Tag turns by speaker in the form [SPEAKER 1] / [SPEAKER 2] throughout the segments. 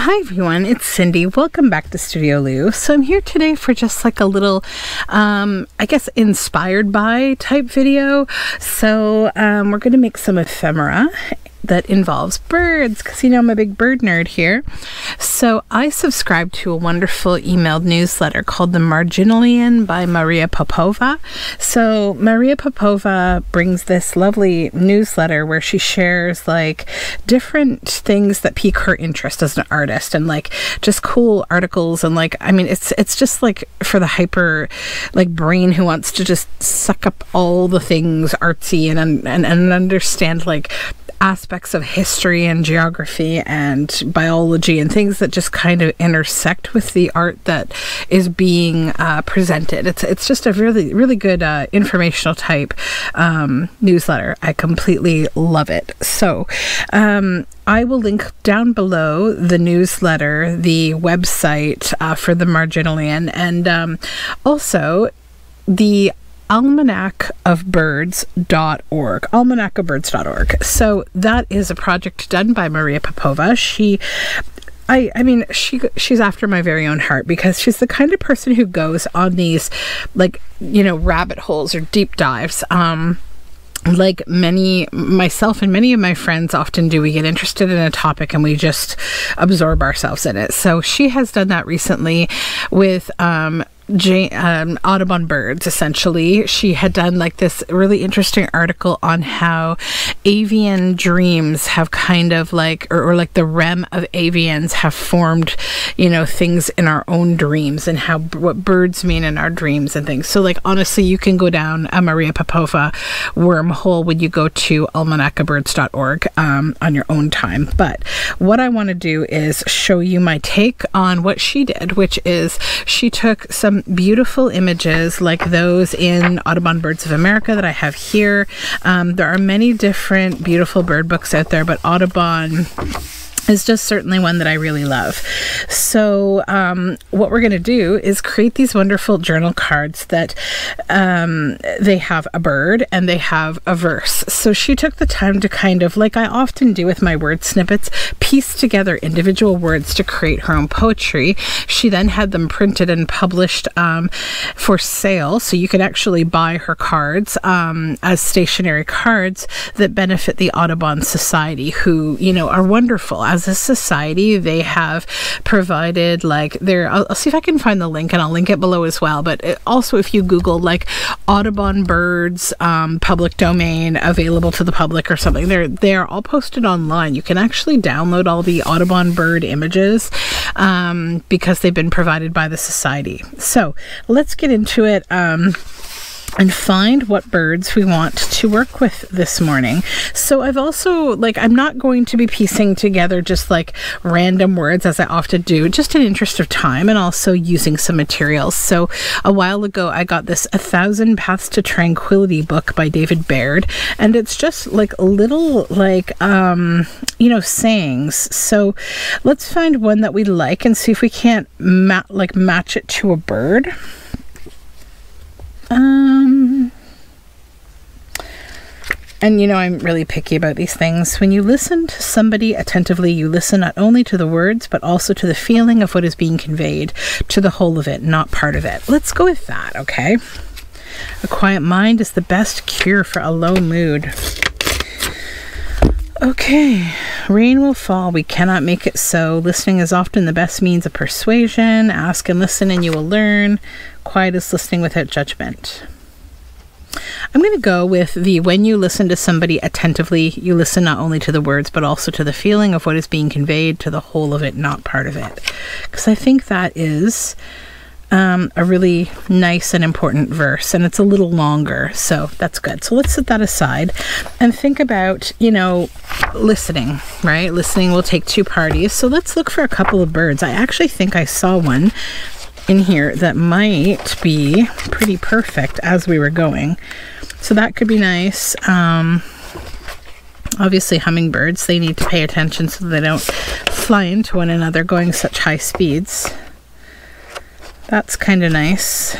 [SPEAKER 1] Hi everyone, it's Cindy. Welcome back to Studioloo. So I'm here today for just like a little, I guess inspired by type video. So we're going to make some ephemera that involves birds, because you know I'm a big bird nerd here. So I subscribe to a wonderful emailed newsletter called The Marginalian by Maria Popova. So Maria Popova brings this lovely newsletter where she shares like different things that pique her interest as an artist, and like just cool articles, and like I mean it's just like for the hyper like brain who wants to just suck up all the things artsy and understand like aspects of history and geography and biology and things that just kind of intersect with the art that is being presented. It's just a really good informational type newsletter. I completely love it. So I will link down below the newsletter, the website for the Marginalian, and also the almanacofbirds.org. almanacofbirds.org. So that is a project done by Maria Popova. She's after my very own heart, because she's the kind of person who goes on these like, you know, rabbit holes or deep dives. Like myself and many of my friends often do. We get interested in a topic and we just absorb ourselves in it. So she has done that recently with Audobon birds. Essentially, she had done like this really interesting article on how avian dreams have kind of like, or like the REM of avians have formed, you know, things in our own dreams, and how what birds mean in our dreams and things. So like honestly, you can go down a Maria Popova wormhole when you go to almanacofbirds.org on your own time. But what I want to do is show you my take on what she did, which is she took some beautiful images like those in Audubon Birds of America that I have here. There are many different beautiful bird books out there, but Audubon is just certainly one that I really love. So what we're going to do is create these wonderful journal cards that they have a bird and they have a verse. So she took the time to kind of, like I often do with my word snippets, piece together individual words to create her own poetry. She then had them printed and published for sale, so you could actually buy her cards as stationary cards that benefit the Audubon Society, who, you know, are wonderful. As a society, they have provided like I'll see if I can find the link, and I'll link it below as well. But also, if you Google like Audubon birds public domain available to the public or something, they are all posted online. You can actually download all the Audubon bird images because they've been provided by the society. So let's get into it and find what birds we want to work with this morning. So I've also, like, I'm not going to be piecing together just like random words as I often do, just in interest of time, and also using some materials. So a while ago I got this 1,000 Paths to Tranquility book by David Baird, and it's just like little like you know, sayings. So let's find one that we like and see if we can't match it to a bird. And you know, I'm really picky about these things. When you listen to somebody attentively, you listen not only to the words, but also to the feeling of what is being conveyed, to the whole of it, not part of it. Let's go with that, okay? A quiet mind is the best cure for a low mood. Okay, rain will fall, we cannot make it so. Listening is often the best means of persuasion. Ask and listen and you will learn. Quiet is listening without judgment. I'm going to go with the when you listen to somebody attentively, you listen not only to the words, but also to the feeling of what is being conveyed, to the whole of it, not part of it. Because I think that is a really nice and important verse, and it's a little longer, so that's good. So let's set that aside and think about, you know, listening, right? Listening will take two parties. So let's look for a couple of birds. I actually think I saw one in here that might be pretty perfect as we were going. So that could be nice. Obviously hummingbirds, they need to pay attention so they don't fly into one another going such high speeds. That's kind of nice.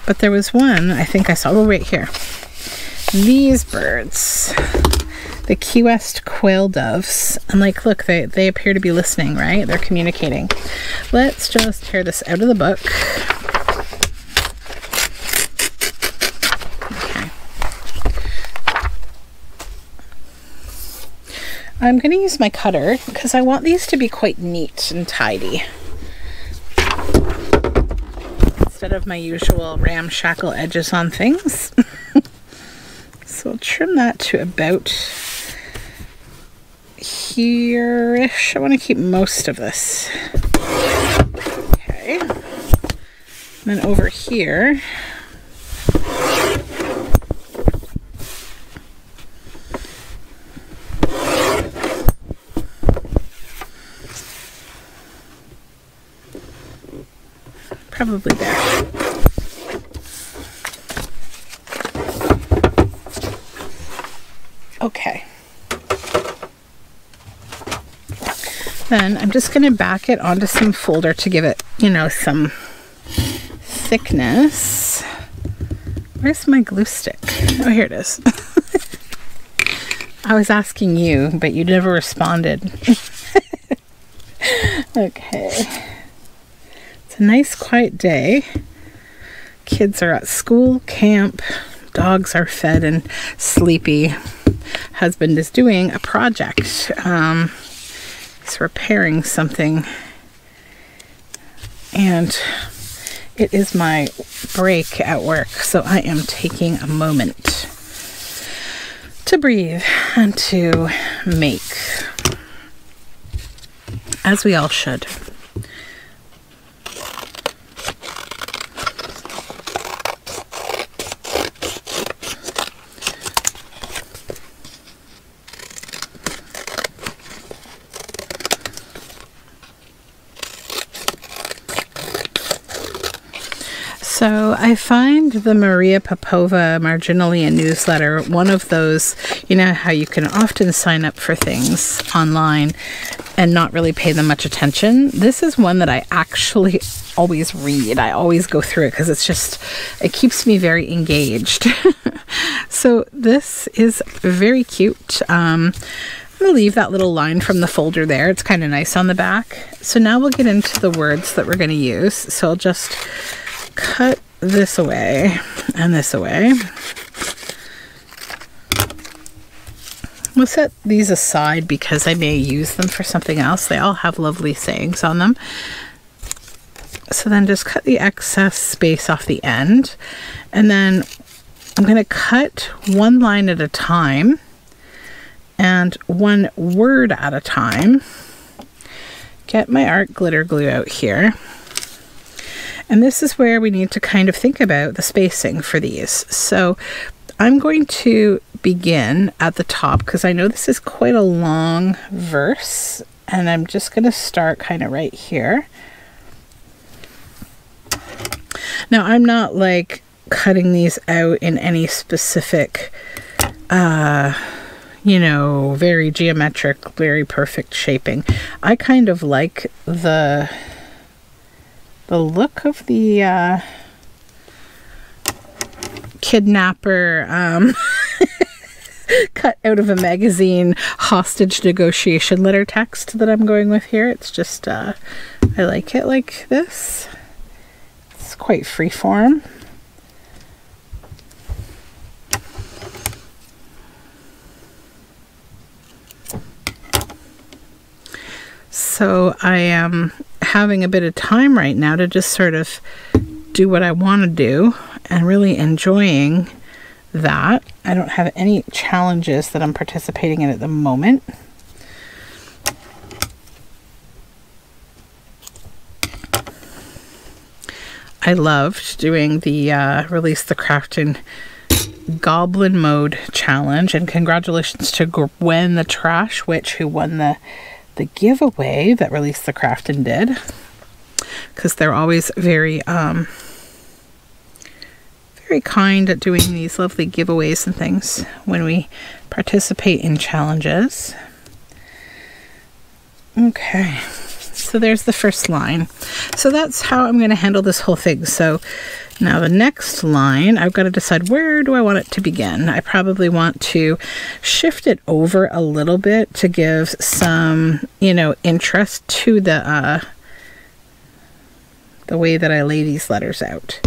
[SPEAKER 1] But there was one I think I saw, oh, right here. These birds. the Key West quail doves. And like, look, they appear to be listening, right? They're communicating. Let's just tear this out of the book. Okay. I'm going to use my cutter because I want these to be quite neat and tidy, instead of my usual ramshackle edges on things. So I'll trim that to about here-ish. I want to keep most of this. Okay. And then over here, probably there. Okay. Then I'm just going to back it onto some folder to give it, you know, some thickness. Where's my glue stick? Oh, here it is. I was asking you, but you never responded. Okay. It's a nice quiet day. Kids are at school, camp, dogs are fed and sleepy. Husband is doing a project. He's repairing something. And it is my break at work, so I am taking a moment to breathe and to make, as we all should. So I find the Maria Popova Marginalia newsletter one of those, you know how you can often sign up for things online and not really pay them much attention. This is one that I actually always read. I always go through it because it's just, it keeps me very engaged. So this is very cute. I'm going to leave that little line from the folder there. It's kind of nice on the back. So now we'll get into the words that we're going to use. So I'll just cut this away and this away. We'll set these aside because I may use them for something else. They all have lovely sayings on them. So then just cut the excess space off the end. And then I'm going to cut one line at a time and one word at a time. Get my art glitter glue out here. And this is where we need to kind of think about the spacing for these. So I'm going to begin at the top because I know this is quite a long verse, and I'm just going to start kind of right here. Now I'm not like cutting these out in any specific, you know, very geometric, very perfect shaping. I kind of like the look of the kidnapper cut out of a magazine hostage negotiation letter text that I'm going with here. It's just I like it like this. It's quite freeform. So I am having a bit of time right now to just sort of do what I want to do and really enjoying that. I don't have any challenges that I'm participating in at the moment. I loved doing the Release the Crafting Goblin Mode challenge, and congratulations to Gwen the Trash Witch who won the giveaway that Release the Crafting did, because they're always very very kind at doing these lovely giveaways and things when we participate in challenges. Okay, so there's the first line. So that's how I'm going to handle this whole thing. So Now the next line, I've got to decide where do I want it to begin. I probably want to shift it over a little bit to give some, you know, interest to the way that I lay these letters out.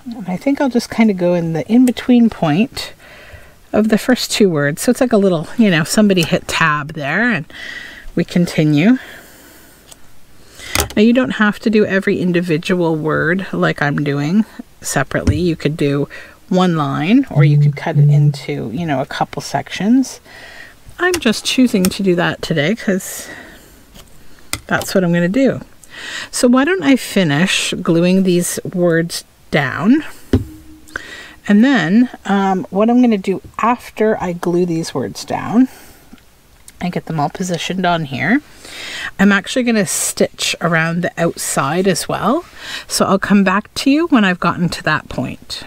[SPEAKER 1] And I think I'll just kind of go in the in-between point of the first two words. So it's like a little, you know, somebody hit tab there, and we continue. Now you don't have to do every individual word like I'm doing separately. You could do one line, or you could cut it into, you know, a couple sections. I'm just choosing to do that today because that's what I'm going to do. So why don't I finish gluing these words down, and then what I'm going to do after I glue these words down and get them all positioned on here, I'm actually going to stitch around the outside as well. So I'll come back to you when I've gotten to that point.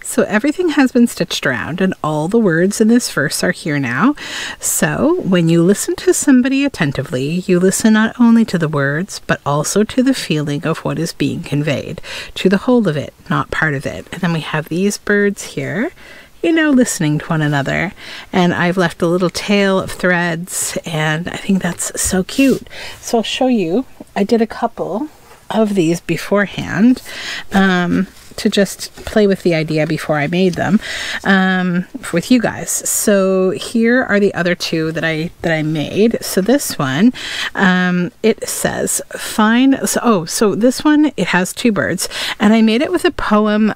[SPEAKER 1] So everything has been stitched around, and all the words in this verse are here now. So when you listen to somebody attentively, you listen not only to the words, but also to the feeling of what is being conveyed, to the whole of it, not part of it. And then we have these birds here, you know, listening to one another. And I've left a little tail of threads, and I think that's so cute. So I'll show you. I did a couple of these beforehand, to just play with the idea before I made them with you guys. So here are the other two that I made. So this one, it says find, so this one, it has two birds, and I made it with a poem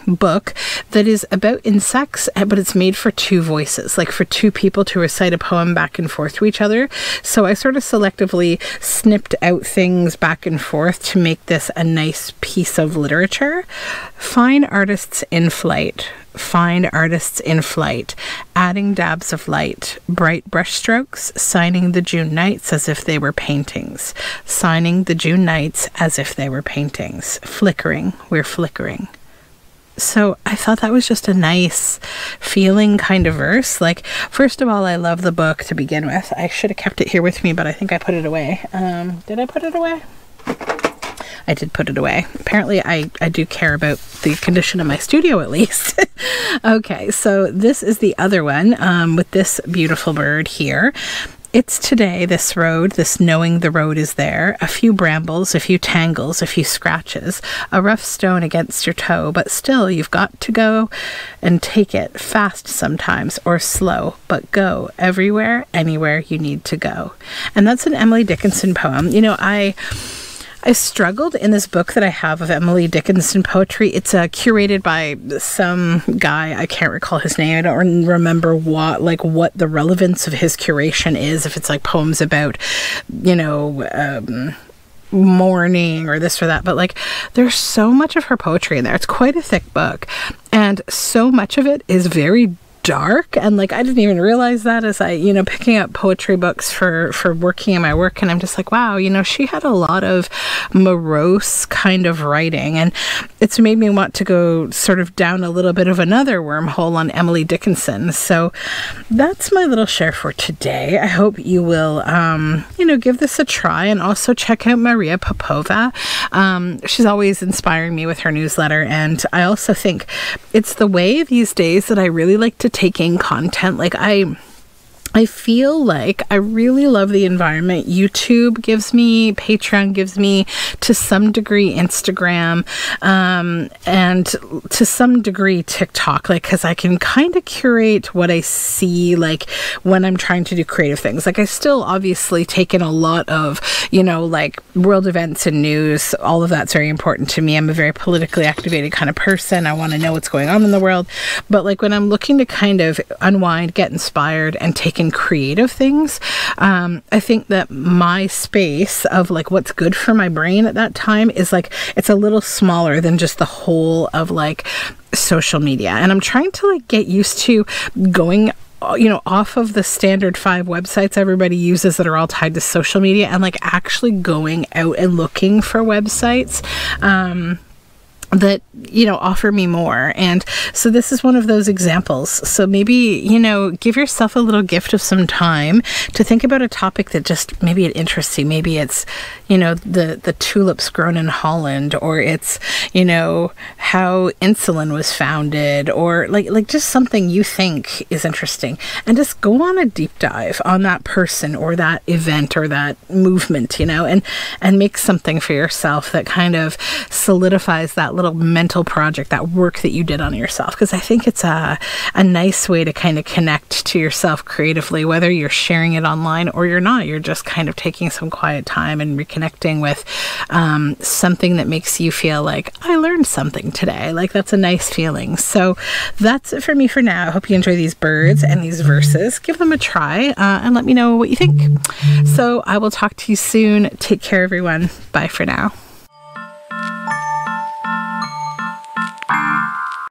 [SPEAKER 1] book that is about insects, but it's made for two voices, like for two people to recite a poem back and forth to each other. So I sort of selectively snipped out things back and forth to make this a nice piece of literature. Fine artists in flight, find artists in flight, adding dabs of light, bright brushstrokes, signing the June nights as if they were paintings, signing the June nights as if they were paintings, flickering, we're flickering. So I thought that was just a nice feeling kind of verse. Like, first of all, I love the book to begin with. I should have kept it here with me, but I think I put it away. Did I put it away? I did put it away. Apparently I do care about the condition of my studio, at least. Okay, so this is the other one with this beautiful bird here. It's today, this road, this knowing the road is there, a few brambles, a few tangles, a few scratches, a rough stone against your toe, but still you've got to go and take it fast sometimes or slow, but go everywhere, anywhere you need to go. And that's an Emily Dickinson poem. You know, I struggled in this book that I have of Emily Dickinson poetry. It's curated by some guy, I can't recall his name. I don't remember what the relevance of his curation is, if it's like poems about, you know, mourning or this or that, but like there's so much of her poetry in there. It's quite a thick book, and so much of it is very dark, and like I didn't even realize that as I, you know, picking up poetry books for working in my work, and I'm just like, wow, you know, she had a lot of morose kind of writing, and it's made me want to go sort of down a little bit of another wormhole on Emily Dickinson. So that's my little share for today. I hope you will you know, give this a try, and also check out Maria Popova. She's always inspiring me with her newsletter, and I also think it's the way these days that I really like to take in content. Like I feel like I really love the environment YouTube gives me, Patreon gives me, to some degree Instagram, and to some degree TikTok, like, because I can kind of curate what I see, like, when I'm trying to do creative things. Like, I still obviously take in a lot of, you know, like, world events and news. All of that's very important to me. I'm a very politically activated kind of person. I want to know what's going on in the world. But, like, when I'm looking to kind of unwind, get inspired, and take in creative things, I think that my space of like what's good for my brain at that time is like, it's a little smaller than just the whole of like social media. And I'm trying to like get used to going, you know, off of the standard 5 websites everybody uses that are all tied to social media, and like actually going out and looking for websites that, offer me more. And so this is one of those examples. So maybe, give yourself a little gift of some time to think about a topic that just, maybe it interests you. Maybe it's, the tulips grown in Holland, or it's, how insulin was founded, or like just something you think is interesting, and just go on a deep dive on that person or that event or that movement, and make something for yourself that kind of solidifies that little mental project, that work that you did on yourself. Because I think it's a nice way to kind of connect to yourself creatively, whether you're sharing it online or you're not. You're just kind of taking some quiet time and reconnecting with something that makes you feel like, I learned something today. Like, that's a nice feeling. So that's it for me for now. I hope you enjoy these birds and these verses. Give them a try and let me know what you think. So I will talk to you soon. Take care, everyone. Bye for now.